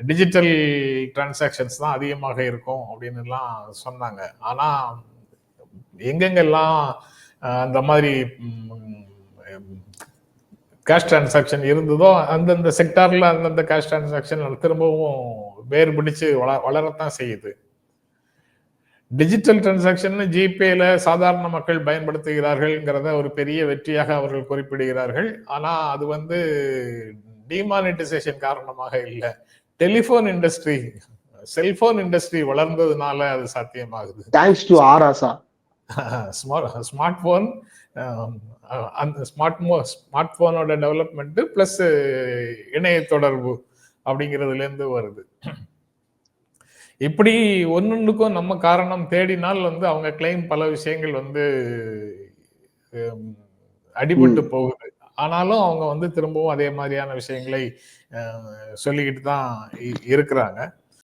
Digital transactions தான் அதிகமாக இருக்கும் அப்படின்னுலாம் சொன்னாங்க. ஆனால் எங்கெங்கெல்லாம் அந்த மாதிரி கேஷ் டிரான்சாக்ஷன் இருந்ததோ அந்தந்த செக்டார்ல அந்தந்த கேஷ் டிரான்சாக்ஷன் திரும்பவும் வேறு பிடிச்சு வளரத்தான் செய்யுது. டிஜிட்டல் டிரான்சாக்ஷன் ஜிபேல சாதாரண மக்கள் பயன்படுத்துகிறார்கள்ங்கிறத ஒரு பெரிய வெற்றியாக அவர்கள் குறிப்பிடுகிறார்கள். ஆனா அது வந்து டிமானிட்டைசேஷன் காரணமாக இல்லை, டெலிபோன் இண்டஸ்ட்ரி, செல்போன் இண்டஸ்ட்ரி வளர்ந்ததுனால அது சாத்தியமாகுது. Thanks to A Raja. Smart phone, அந்த ஸ்மார்ட் போனோட டெவலப்மெண்ட் பிளஸ் இணைய தொடர்பு அப்படிங்கிறதுல இருந்து வருது. இப்படி ஒன்னொன்றுக்கும் நம்ம காரணம் தேடினால் வந்து அவங்க கிளைம் பல விஷயங்கள் வந்து அடிபட்டு போகுது. ஆனாலும் அவங்க வந்து திரும்பவும் அதே மாதிரியான விஷயங்களை சொல்லிக்கிட்டு தான் இருக்கிறாங்க.